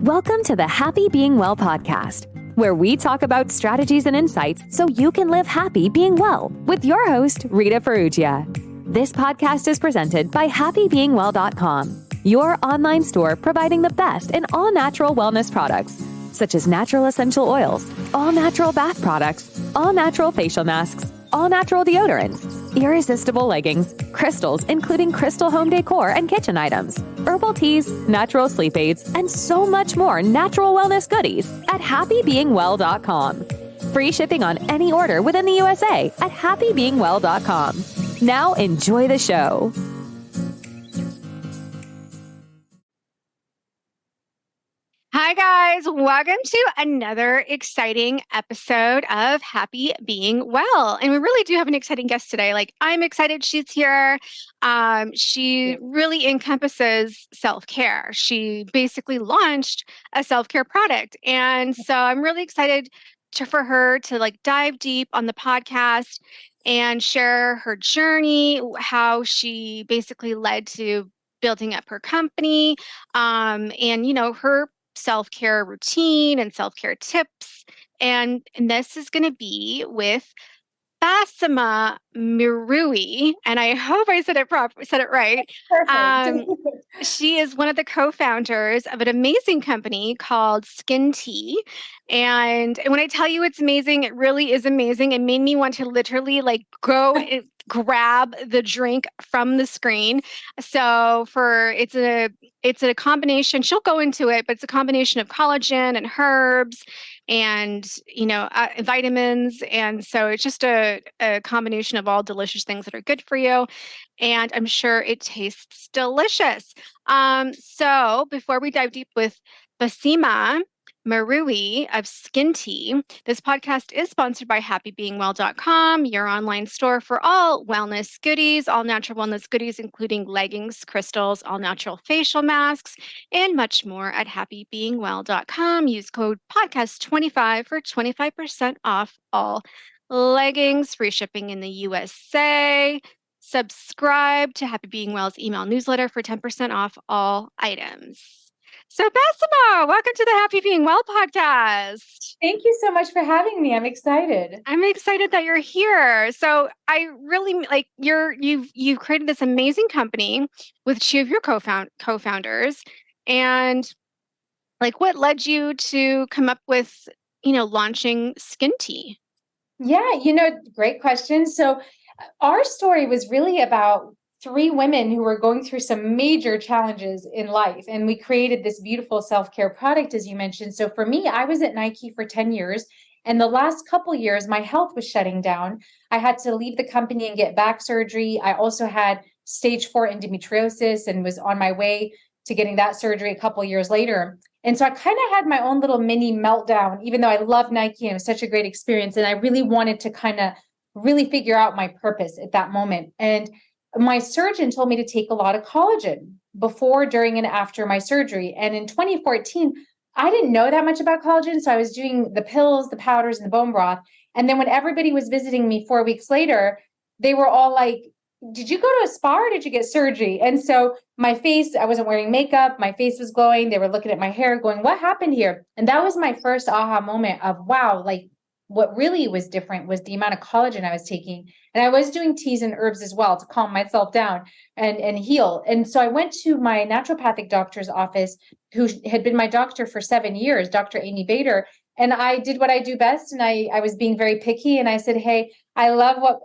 Welcome to the Happy Being Well podcast, where we talk about strategies and insights so you can live happy being well with your host, Rita Ferrugia. This podcast is presented by happybeingwell.com, your online store providing the best in all natural wellness products, such as natural essential oils, all natural bath products, all natural facial masks, all natural deodorants, irresistible leggings, crystals, including crystal home decor and kitchen items, herbal teas, natural sleep aids, and so much more natural wellness goodies at happybeingwell.com. Free shipping on any order within the USA at happybeingwell.com. Now enjoy the show. Hi, guys. Welcome to another exciting episode of Happy Being Well. And we really do have an exciting guest today. I'm excited she's here. She really encompasses self-care. She basically launched a self-care product. And so I'm really excited for her to dive deep on the podcast and share her journey, how she basically led to building up her company, and her self-care routine and self-care tips. And this is going to be with Bassima Mroue, and I hope I said it right. Perfect. She is one of the co-founders of an amazing company called Skinte. And when I tell you it's amazing, it really is amazing. It made me want to literally go and grab the drink from the screen. So it's a combination, she'll go into it, but it's a combination of collagen and herbs and vitamins, and so it's just a combination of all delicious things that are good for you, and I'm sure it tastes delicious. So before we dive deep with Bassima Mroue of Skinte, this podcast is sponsored by happybeingwell.com, your online store for all wellness goodies, all natural wellness goodies, including leggings, crystals, all natural facial masks, and much more at happybeingwell.com. Use code podcast25 for 25% off all leggings, free shipping in the USA. Subscribe to Happy Being Well's email newsletter for 10% off all items. So Bassima, welcome to the Happy Being Well podcast. Thank you so much for having me. I'm excited. I'm excited that you're here. So I really you've created this amazing company with two of your co-founders, and what led you to come up with launching Skinte? Yeah, great question. So our story was really about three women who were going through some major challenges in life. And we created this beautiful self-care product, as you mentioned. So for me, I was at Nike for 10 years. And the last couple years, my health was shutting down. I had to leave the company and get back surgery. I also had stage 4 endometriosis and was on my way to getting that surgery a couple years later. And so I kind of had my own little mini meltdown, even though I love Nike and it was such a great experience. And I really wanted to kind of really figure out my purpose at that moment. And my surgeon told me to take a lot of collagen before, during, and after my surgery. And in 2014, I didn't know that much about collagen. So I was doing the pills, the powders, and the bone broth. And then when everybody was visiting me 4 weeks later, they were all like, did you go to a spa or did you get surgery? And so my face, I wasn't wearing makeup. My face was glowing. They were looking at my hair going, what happened here? And that was my first aha moment of, wow, what really was different was the amount of collagen I was taking. And I was doing teas and herbs as well to calm myself down and heal. And so I went to my naturopathic doctor's office, who had been my doctor for 7 years, Dr. Amy Bader. And I did what I do best. And I was being very picky. And I said, hey, I love what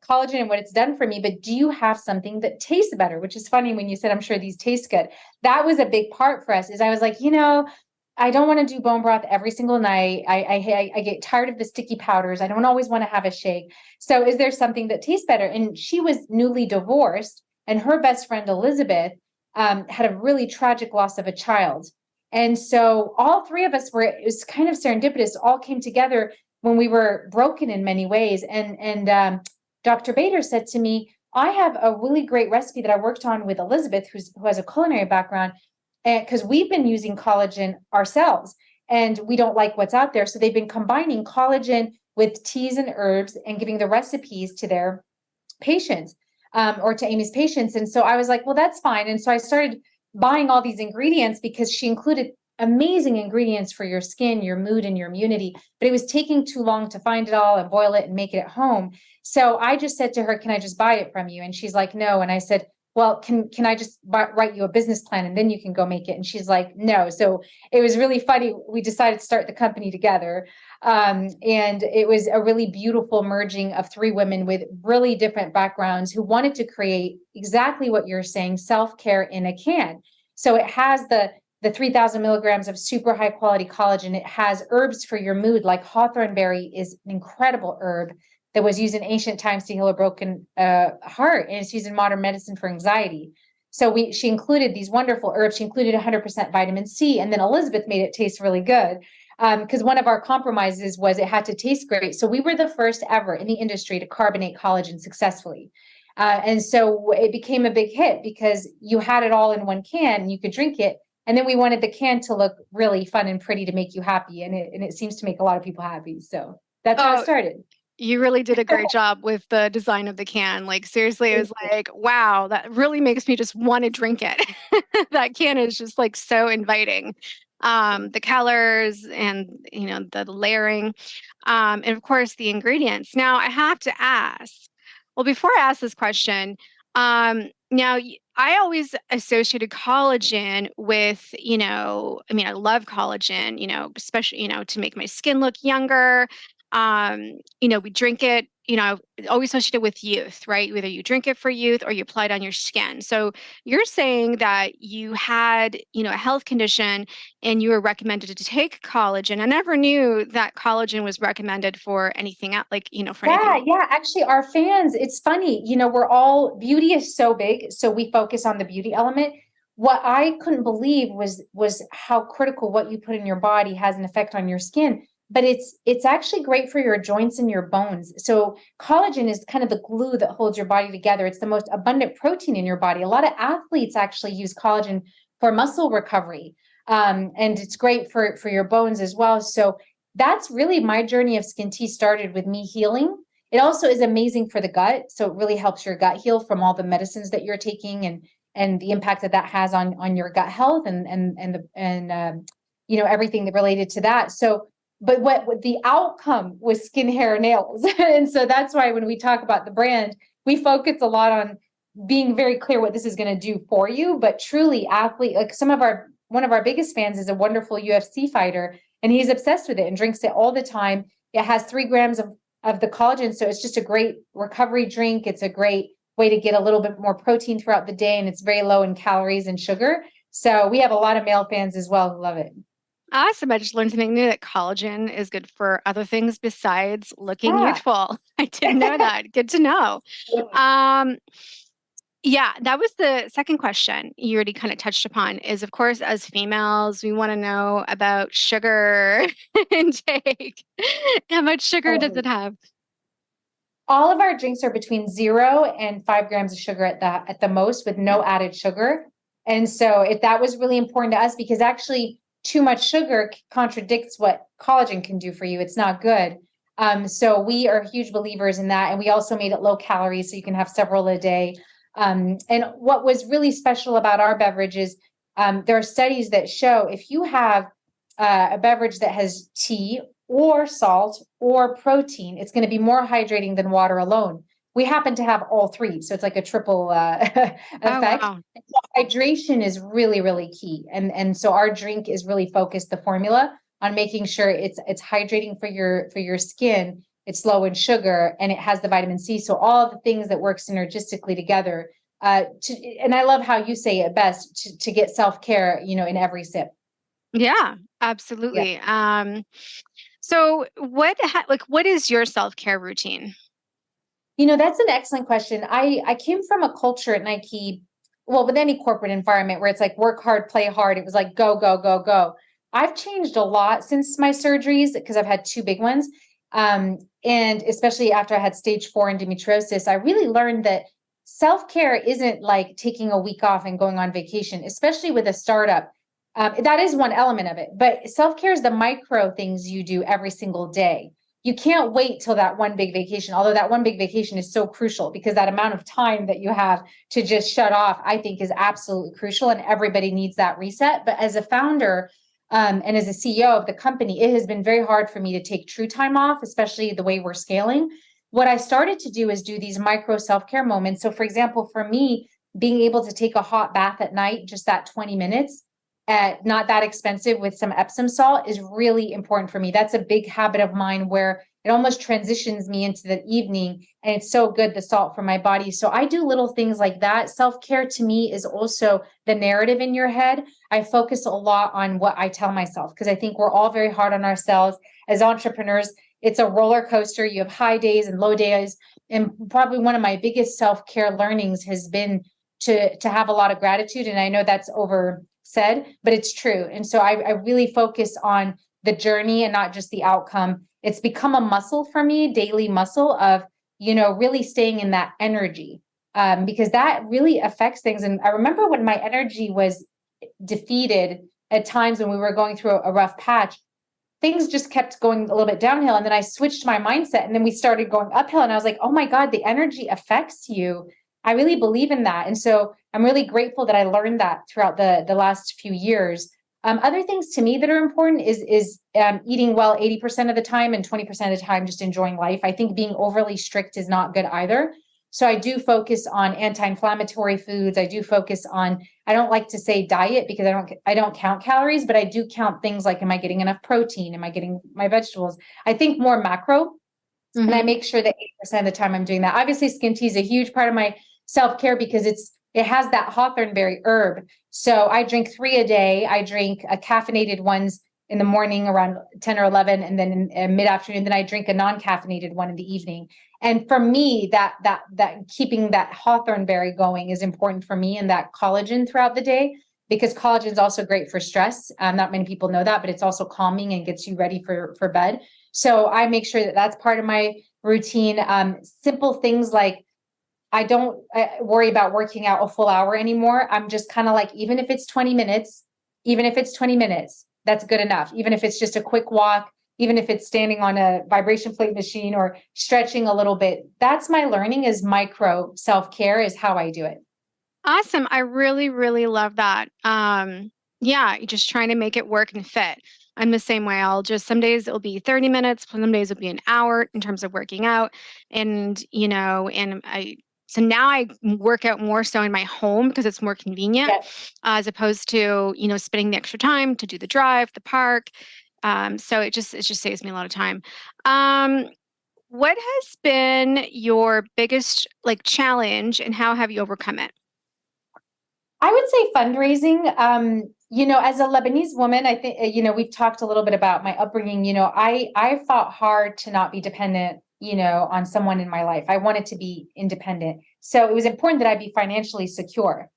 collagen and what it's done for me, but do you have something that tastes better? Which is funny when you said, I'm sure these taste good. That was a big part for us, is I was like, I don't want to do bone broth every single night. I get tired of the sticky powders. I don't always want to have a shake. So is there something that tastes better? And she was newly divorced, and her best friend, Elizabeth, had a really tragic loss of a child. And so all three of us it was kind of serendipitous, all came together when we were broken in many ways. And Dr. Bader said to me, I have a really great recipe that I worked on with Elizabeth, who has a culinary background, and because we've been using collagen ourselves and we don't like what's out there. So they've been combining collagen with teas and herbs and giving the recipes to their patients, or to Amy's patients. And so I was like, well, that's fine. And so I started buying all these ingredients because she included amazing ingredients for your skin, your mood, and your immunity, but it was taking too long to find it all and boil it and make it at home. So I just said to her, can I just buy it from you? And she's like, no. And I said, well, can I just write you a business plan and then you can go make it? And she's like, no. So it was really funny. We decided to start the company together. And it was a really beautiful merging of three women with really different backgrounds who wanted to create exactly what you're saying, self-care in a can. So it has the 3,000 milligrams of super high quality collagen. It has herbs for your mood, like hawthorn berry is an incredible herb that was used in ancient times to heal a broken heart, and it's used in modern medicine for anxiety. So she included these wonderful herbs. She included 100% vitamin C, and then Elizabeth made it taste really good because one of our compromises was it had to taste great. So we were the first ever in the industry to carbonate collagen successfully. And so it became a big hit because you had it all in one can and you could drink it. And then we wanted the can to look really fun and pretty to make you happy. And it seems to make a lot of people happy. So that's how it started. You really did a great job with the design of the can. Like, seriously, it was like, wow, that really makes me just want to drink it. That can is just like so inviting. The colors and, the layering, and of course the ingredients. Now I have to ask, well, before I ask this question, now I always associated collagen with, I love collagen, especially, to make my skin look younger. We drink it, always associated with youth, right? Whether you drink it for youth or you apply it on your skin. So you're saying that you had, a health condition and you were recommended to take collagen. I never knew that collagen was recommended for anything else, like, for anything. Yeah. Actually, our fans, it's funny, beauty is so big. So we focus on the beauty element. What I couldn't believe was how critical what you put in your body has an effect on your skin. But it's actually great for your joints and your bones. So collagen is kind of the glue that holds your body together. It's the most abundant protein in your body. A lot of athletes actually use collagen for muscle recovery. And it's great for your bones as well. So that's really my journey of Skinte started with me healing. It also is amazing for the gut. So it really helps your gut heal from all the medicines that you're taking and the impact that has on your gut health and everything that related to that. So but what the outcome was skin, hair, nails. And so that's why when we talk about the brand, we focus a lot on being very clear what this is going to do for you. But truly athlete, like one of our biggest fans is a wonderful UFC fighter, and he's obsessed with it and drinks it all the time. It has 3 grams of the collagen. So it's just a great recovery drink. It's a great way to get a little bit more protein throughout the day. And it's very low in calories and sugar. So we have a lot of male fans as well who love it. Awesome. I just learned something new that collagen is good for other things besides looking youthful. I didn't know that. Good to know. Yeah, that was the second question you already kind of touched upon is, of course, as females, we want to know about sugar intake. How much sugar does it have? All of our drinks are between 0 and 5 grams of sugar at the most, with no added sugar. And so that was really important to us because actually too much sugar contradicts what collagen can do for you. It's not good. So we are huge believers in that. And we also made it low calories so you can have several a day. And what was really special about our beverage is there are studies that show if you have a beverage that has tea or salt or protein, it's going to be more hydrating than water alone. We happen to have all 3. So it's like a triple effect. Wow. Hydration is really, really key. And so our drink is really focused, the formula, on making sure it's hydrating for your skin. It's low in sugar and it has the vitamin C. So all the things that work synergistically together. And I love how you say it best to get self-care, in every sip. Yeah, absolutely. Yeah. So what is your self-care routine? That's an excellent question. I came from a culture at Nike, well, with any corporate environment where it's like work hard, play hard. It was like go, go, go, go. I've changed a lot since my surgeries because I've had 2 big ones. And especially after I had stage 4 endometriosis, I really learned that self-care isn't like taking a week off and going on vacation, especially with a startup. That is one element of it, but self-care is the micro things you do every single day. You can't wait till that one big vacation, although that one big vacation is so crucial because that amount of time that you have to just shut off, I think, is absolutely crucial, and everybody needs that reset. But as a founder, And as a CEO of the company, it has been very hard for me to take true time off, especially the way we're scaling. What I started to do is do these micro self-care moments. So for example, for me, being able to take a hot bath at night, just that 20 minutes, not that expensive with some Epsom salt is really important for me. That's a big habit of mine where it almost transitions me into the evening, and it's so good, the salt for my body. So I do little things like that. Self-care to me is also the narrative in your head. I focus a lot on what I tell myself because I think we're all very hard on ourselves as entrepreneurs. It's a roller coaster. You have high days and low days. And probably one of my biggest self-care learnings has been to have a lot of gratitude. And I know that's over said, but it's true. And so I really focus on the journey and not just the outcome. It's become a muscle for me, daily muscle of, really staying in that energy, because that really affects things. And I remember when my energy was defeated at times when we were going through a rough patch, things just kept going a little bit downhill. And then I switched my mindset and then we started going uphill. And I was like, oh my God, the energy affects you. I really believe in that. And so I'm really grateful that I learned that throughout the last few years. Other things to me that are important is eating well 80% of the time and 20% of the time just enjoying life. I think being overly strict is not good either. So I do focus on anti-inflammatory foods. I do focus on, I don't like to say diet because I don't count calories, but I do count things like, am I getting enough protein? Am I getting my vegetables? I think more macro. And I make sure that 80% of the time I'm doing that. Obviously, Skinte is a huge part of my self-care because it has that hawthornberry herb. So I drink 3 a day. I drink caffeinated ones in the morning around 10 or 11, and then in mid-afternoon. Then I drink a non-caffeinated one in the evening. And for me, that keeping that hawthornberry going is important for me, and that collagen throughout the day, because collagen is also great for stress. Not many people know that, but it's also calming and gets you ready for bed. So I make sure that that's part of my routine. Simple things like I don't worry about working out a full hour anymore. I'm just kind of like, even if it's 20 minutes, that's good enough. Even if it's just a quick walk, even if it's standing on a vibration plate machine or stretching a little bit, that's my learning is micro self-care is how I do it. Awesome. I really, really love that. Yeah, just trying to make it work and fit. I'm the same way. Some days it'll be 30 minutes, some days it'll be an hour in terms of working out. And, so now I work out more so in my home because it's more convenient, as opposed to, spending the extra time to do the drive, the park. So it just saves me a lot of time. What has been your biggest challenge and how have you overcome it? I would say fundraising. As a Lebanese woman, I think, we've talked a little bit about my upbringing. I fought hard to not be dependent, on someone in my life. I wanted to be independent. So it was important that I be financially secure.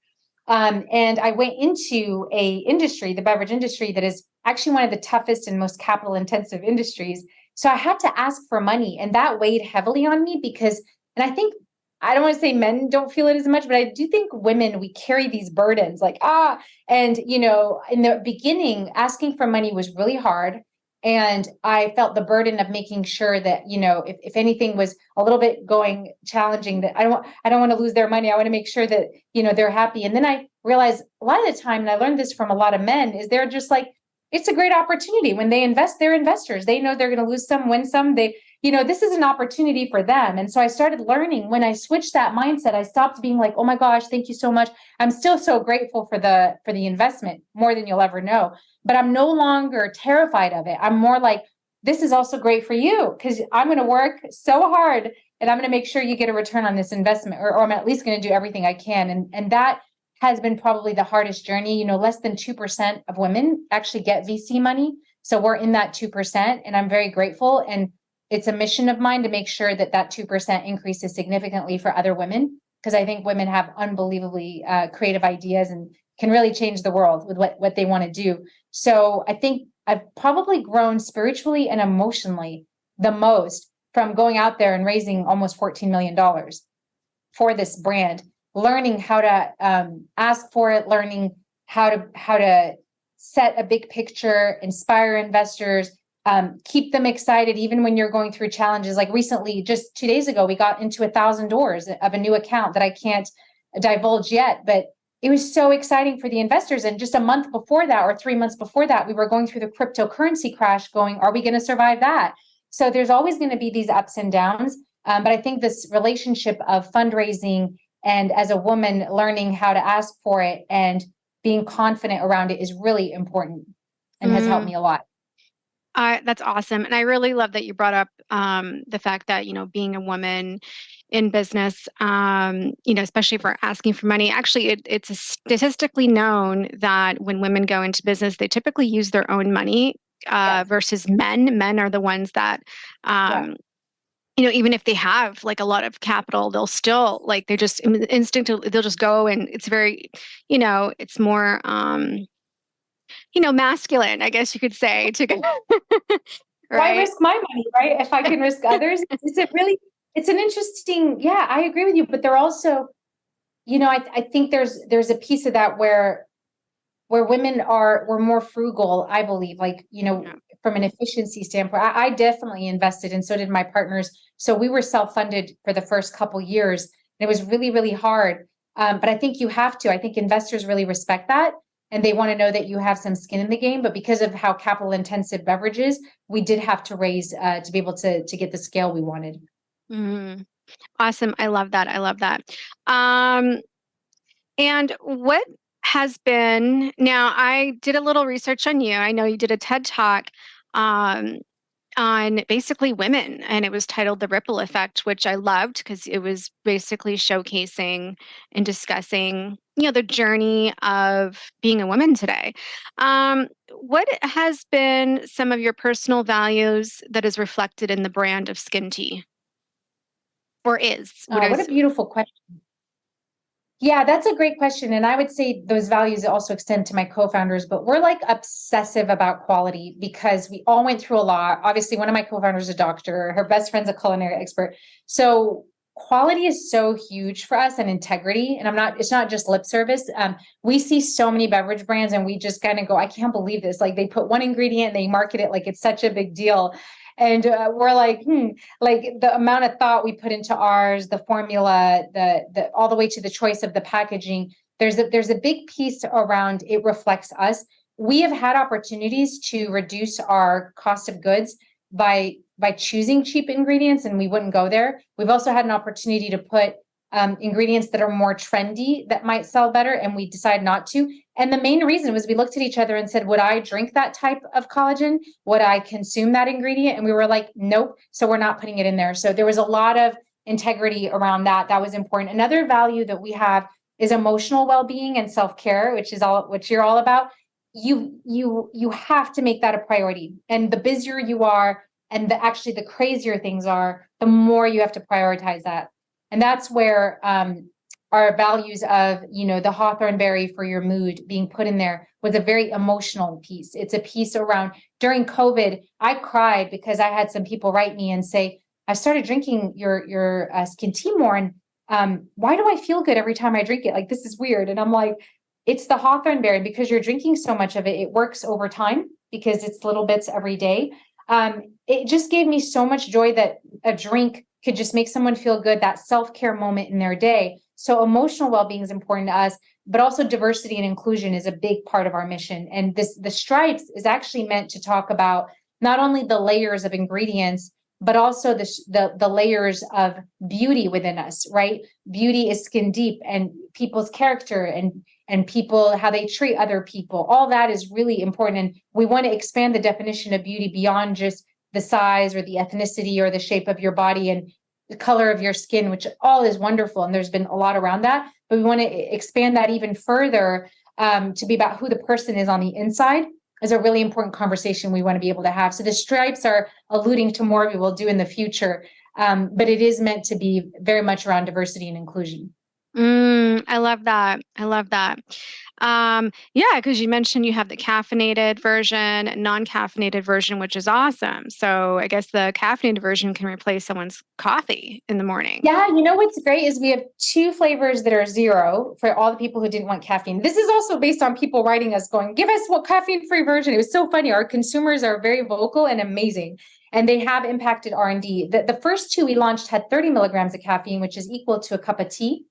And I went into the beverage industry, that is actually one of the toughest and most capital intensive industries. So I had to ask for money, and that weighed heavily on me and I think, I don't want to say men don't feel it as much, but I do think women, we carry these burdens and, in the beginning, asking for money was really hard. And I felt the burden of making sure that, if anything was a little bit going challenging, that I don't want to lose their money. I want to make sure that, they're happy. And then I realized a lot of the time, and I learned this from a lot of men, is they're just like, it's a great opportunity. When they invest, they're investors. They know they're going to lose some, win some. This is an opportunity for them. And so I started learning. When I switched that mindset, I stopped being like, oh my gosh, thank you so much. I'm still so grateful for the investment, more than you'll ever know. But I'm no longer terrified of it. I'm more like, this is also great for you because I'm going to work so hard and I'm going to make sure you get a return on this investment, or I'm at least going to do everything I can. And that has been probably the hardest journey. Less than 2% of women actually get VC money. So we're in that 2%, and I'm very grateful. And it's a mission of mine to make sure that 2% increases significantly for other women, because I think women have unbelievably creative ideas and can really change the world with what they want to do. So I think I've probably grown spiritually and emotionally the most from going out there and raising almost $14 million for this brand, learning how to ask for it, learning how to set a big picture, inspire investors, keep them excited, even when you're going through challenges. Like recently, just 2 days ago, we got into 1,000 doors of a new account that I can't divulge yet, but it was so exciting for the investors. And just a month before that, or 3 months before that, we were going through the cryptocurrency crash going, are we going to survive that? So there's always going to be these ups and downs. But I think this relationship of fundraising and as a woman, learning how to ask for it and being confident around it is really important and has helped me a lot. That's awesome. And I really love that you brought up the fact that, being a woman in business, especially for asking for money. Actually, it's statistically known that when women go into business, they typically use their own money versus men. Men are the ones that, even if they have like a lot of capital, they'll still like, they just instinctively, they'll just go, and it's very, it's more, masculine, I guess you could say, to go. Why risk my money, right? If I can risk others, it's an interesting, I agree with you, but they're also, I think there's a piece of that where women we're more frugal, I believe, like, from an efficiency standpoint. I definitely invested, and so did my partners. So we were self-funded for the first couple years, and it was really, really hard. But I think you have to. I think investors really respect that, and they want to know that you have some skin in the game. But because of how capital intensive beverage is, we did have to raise to be able to get the scale we wanted. Mm-hmm. Awesome. I love that. And what has been, now I did a little research on you. I know you did a TED Talk on basically women, and it was titled The Ripple Effect, which I loved because it was basically showcasing and discussing, the journey of being a woman today. What has been some of your personal values that is reflected in the brand of Skinte? Or is? What a beautiful question. Yeah, that's a great question. And I would say those values also extend to my co-founders, but we're like obsessive about quality because we all went through a lot. Obviously, one of my co-founders is a doctor, her best friend's a culinary expert. So quality is so huge for us, and integrity. And it's not just lip service. We see so many beverage brands and we just kind of go, I can't believe this. Like, they put one ingredient and they market it like it's such a big deal. And we're like, like the amount of thought we put into ours, the formula, the all the way to the choice of the packaging. There's a big piece around it reflects us. We have had opportunities to reduce our cost of goods by choosing cheap ingredients, and we wouldn't go there. We've also had an opportunity to put ingredients that are more trendy that might sell better, and we decided not to. And the main reason was we looked at each other and said, would I drink that type of collagen? Would I consume that ingredient? And we were like, nope. So we're not putting it in there. So there was a lot of integrity around that. That was important. Another value that we have is emotional well-being and self-care, which you're all about. You have to make that a priority. And the busier you are, and the crazier things are, the more you have to prioritize that. And that's where our values of, the hawthorn berry for your mood being put in there was a very emotional piece. It's a piece around, during COVID, I cried because I had some people write me and say, I started drinking your Skinte more, and why do I feel good every time I drink it? Like, this is weird. And I'm like, it's the hawthorn berry, because you're drinking so much of it. It works over time because it's little bits every day. It just gave me so much joy that a drink could just make someone feel good, that self-care moment in their day. So emotional well-being is important to us, but also diversity and inclusion is a big part of our mission. And the stripes is actually meant to talk about not only the layers of ingredients, but also the layers of beauty within us, right? Beauty is skin deep, and people's character and people, how they treat other people. All that is really important. And we want to expand the definition of beauty beyond just the size or the ethnicity or the shape of your body and the color of your skin, which all is wonderful. And there's been a lot around that, but we want to expand that even further to be about who the person is on the inside. Is a really important conversation we want to be able to have. So the stripes are alluding to more we will do in the future, but it is meant to be very much around diversity and inclusion. I love that. Yeah, because you mentioned you have the caffeinated version, non-caffeinated version, which is awesome. So I guess the caffeinated version can replace someone's coffee in the morning. Yeah, what's great is we have 2 flavors that are 0 for all the people who didn't want caffeine. This is also based on people writing us going, give us what caffeine-free version. It was so funny. Our consumers are very vocal and amazing, and they have impacted R&D. The first 2 we launched had 30 milligrams of caffeine, which is equal to a cup of tea.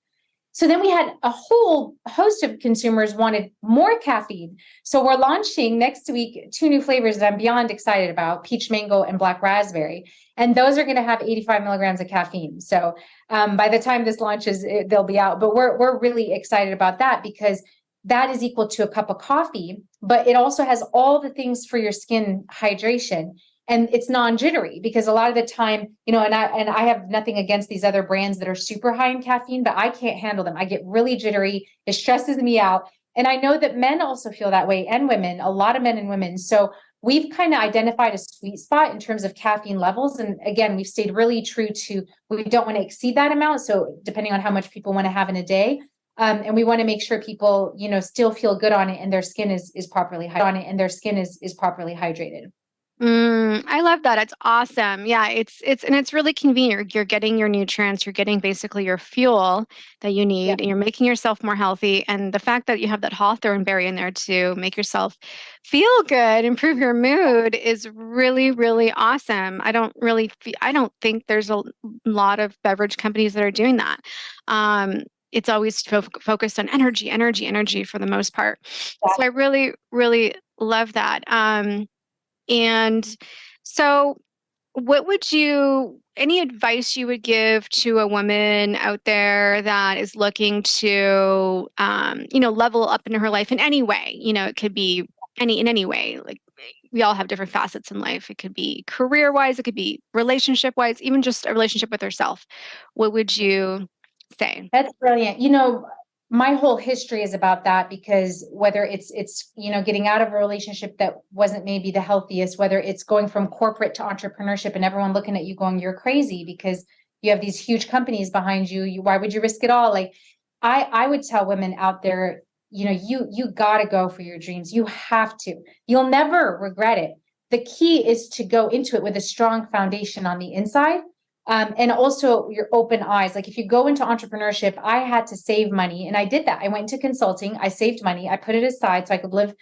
So then we had a whole host of consumers wanted more caffeine. So we're launching next week 2 new flavors that I'm beyond excited about: peach mango and black raspberry. And those are going to have 85 milligrams of caffeine. So by the time this launches, they'll be out. But we're really excited about that because that is equal to a cup of coffee, but it also has all the things for your skin hydration. And it's non-jittery because a lot of the time, and I have nothing against these other brands that are super high in caffeine, but I can't handle them. I get really jittery. It stresses me out. And I know that men also feel that way, and women, a lot of men and women. So we've kind of identified a sweet spot in terms of caffeine levels. And again, we've stayed really true to, we don't want to exceed that amount. So depending on how much people want to have in a day. And we want to make sure people, still feel good on it and their skin is properly hydrated. I love that. It's awesome. Yeah, it's really convenient. You're getting your nutrients, you're getting basically your fuel that you need, and you're making yourself more healthy. And the fact that you have that hawthorn berry in there to make yourself feel good, improve your mood is really, really awesome. I don't think there's a lot of beverage companies that are doing that. It's always focused on energy for the most part. So I really, really love that. And so any advice you would give to a woman out there that is looking to, level up in her life in any way? It could be in any way. Like, we all have different facets in life. It could be career wise, it could be relationship wise, even just a relationship with herself. What would you say? That's brilliant. My whole history is about that because whether it's getting out of a relationship that wasn't maybe the healthiest, whether it's going from corporate to entrepreneurship and everyone looking at you going, you're crazy because you have these huge companies behind you. Why would you risk it all? Like I would tell women out there, you gotta go for your dreams. You have to. You'll never regret it. The key is to go into it with a strong foundation on the inside. And also your open eyes. Like if you go into entrepreneurship, I had to save money and I did that. I went into consulting, I saved money, I put it aside so I could live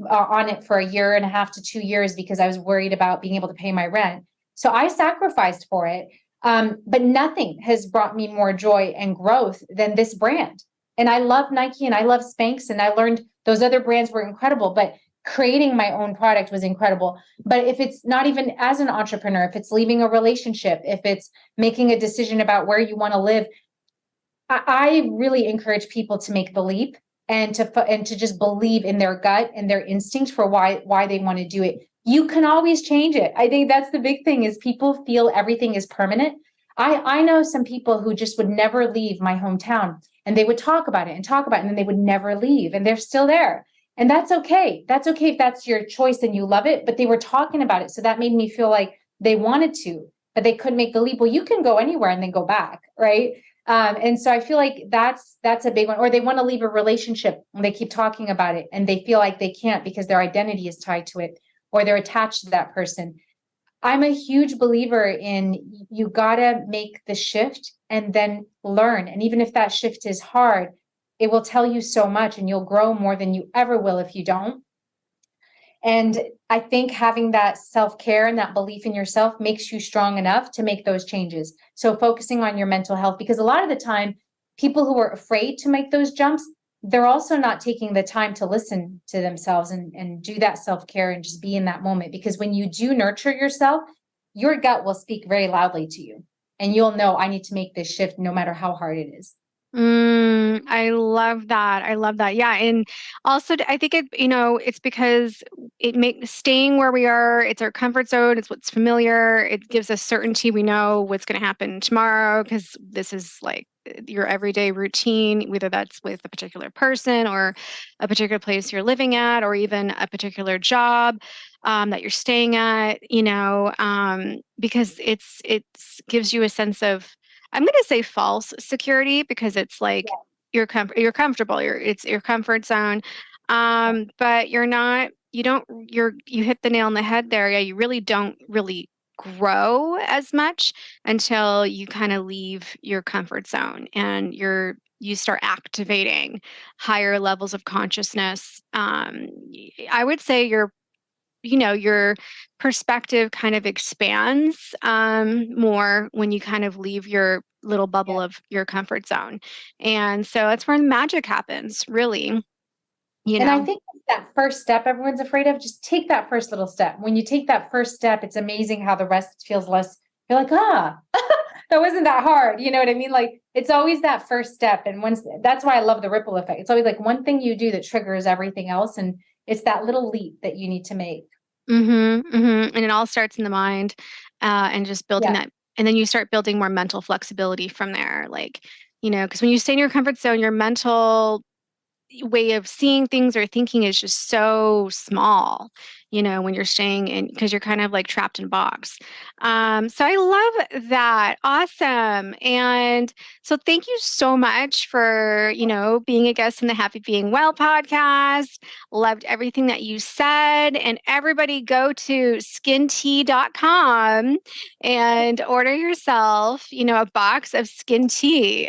on it for a year and a half to 2 years because I was worried about being able to pay my rent. So I sacrificed for it. But nothing has brought me more joy and growth than this brand. And I love Nike and I love Spanx and I learned those other brands were incredible, but creating my own product was incredible. But if it's not even as an entrepreneur, if it's leaving a relationship, if it's making a decision about where you want to live, I really encourage people to make the leap and to just believe in their gut and their instinct for why they want to do it. You can always change it. I think that's the big thing is people feel everything is permanent. I know some people who just would never leave my hometown and they would talk about it and talk about it and then they would never leave and they're still there. And that's okay. That's okay if that's your choice and you love it, but they were talking about it. So that made me feel like they wanted to, but they couldn't make the leap. Well, you can go anywhere and then go back, right? And so I feel like that's a big one. Or they want to leave a relationship and they keep talking about it and they feel like they can't because their identity is tied to it or they're attached to that person. I'm a huge believer in you gotta make the shift and then learn. And even if that shift is hard, it will tell you so much and you'll grow more than you ever will if you don't. And I think having that self-care and that belief in yourself makes you strong enough to make those changes. So focusing on your mental health, because a lot of the time, people who are afraid to make those jumps, they're also not taking the time to listen to themselves and do that self-care and just be in that moment. Because when you do nurture yourself, your gut will speak very loudly to you. And you'll know I need to make this shift no matter how hard it is. I love that. I love that. Yeah. And also I think it's because it makes staying where we are, it's our comfort zone, it's what's familiar. It gives us certainty. We know what's going to happen tomorrow because this is like your everyday routine, whether that's with a particular person or a particular place you're living at, or even a particular job that you're staying at, because it gives you a sense of, I'm going to say false security because it's like you're comfortable. It's your comfort zone. But you hit the nail on the head there. Yeah, you really don't really grow as much until you kind of leave your comfort zone and you start activating higher levels of consciousness. I would say your perspective kind of expands more when you kind of leave your little bubble of your comfort zone. And so that's where the magic happens, really. And I think that first step everyone's afraid of, just take that first little step. When you take that first step, it's amazing how the rest feels less. You're like, that wasn't that hard. You know what I mean? Like, it's always that first step. And that's why I love the ripple effect. It's always like one thing you do that triggers everything else. And it's that little leap that you need to make. And it all starts in the mind, and just building that. And then you start building more mental flexibility from there. Like, because when you stay in your comfort zone, your mental way of seeing things or thinking is just so small, when you're staying in, because you're kind of like trapped in a box. So I love that. Awesome. And so thank you so much for, being a guest in the Happy Being Well podcast. Loved everything that you said. And everybody go to skinte.com and order yourself, a box of Skinte.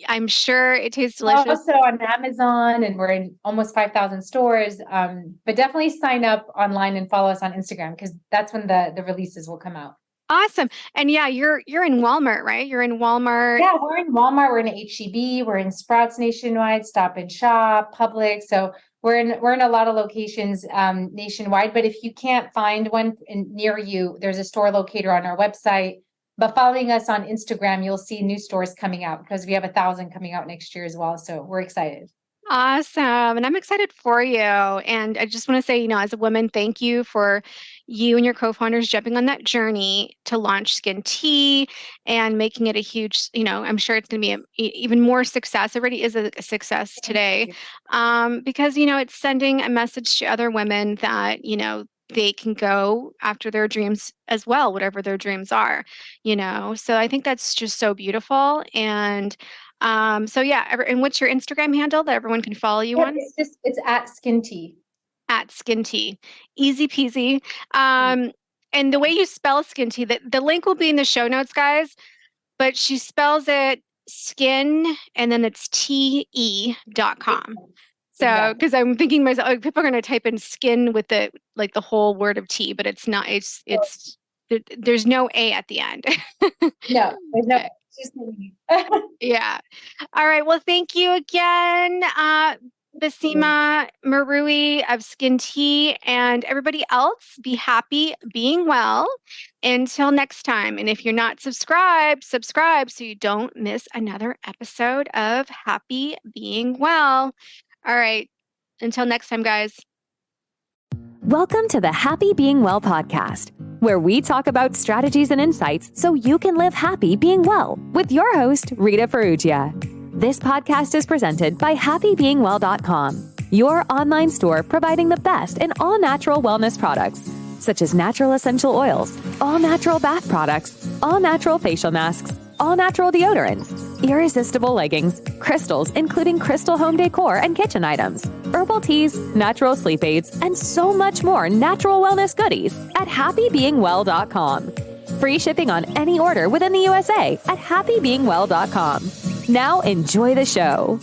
I'm sure it tastes delicious. Also on Amazon, and we're in almost 5,000 stores. But definitely sign up online and follow us on Instagram, because that's when the releases will come out. Awesome. And yeah, you're in Walmart, right? You're in Walmart. Yeah, we're in Walmart, we're in HEB, we're in Sprouts nationwide, Stop and Shop, Publix. So we're in a lot of locations nationwide. But if you can't find one near you, there's a store locator on our website. But following us on Instagram, you'll see new stores coming out, because we have 1,000 coming out next year as well. So we're excited. Awesome. And I'm excited for you. And I just want to say, as a woman, thank you for you and your co-founders jumping on that journey to launch Skinte and making it a huge, I'm sure it's going to be even more success. It already is a success today. Because, it's sending a message to other women that, they can go after their dreams as well, whatever their dreams are, So I think that's just so beautiful. And so yeah, and what's your Instagram handle that everyone can follow you on? It's at Skinte. At Skinte. Easy peasy. And the way you spell Skinte, the link will be in the show notes, guys, but she spells it skin and then it's TE.com. So, because I'm thinking myself, people are going to type in skin with the whole word of T, but it's not, there's no A at the end. No, there's no. Yeah. All right. Well, thank you again, Bassima Mroue of Skinte, and everybody else. Be happy, being well. Until next time. And if you're not subscribed, subscribe so you don't miss another episode of Happy Being Well. All right. Until next time, guys. Welcome to the Happy Being Well podcast, where we talk about strategies and insights so you can live happy being well, with your host, Rita Ferrugia. This podcast is presented by happybeingwell.com, your online store providing the best in all natural wellness products, such as natural essential oils, all natural bath products, all natural facial masks, all natural deodorants, irresistible leggings, crystals including crystal home decor and kitchen items, herbal teas, natural sleep aids, and so much more natural wellness goodies at happybeingwell.com. Free shipping on any order within the USA at happybeingwell.com. Now enjoy the show.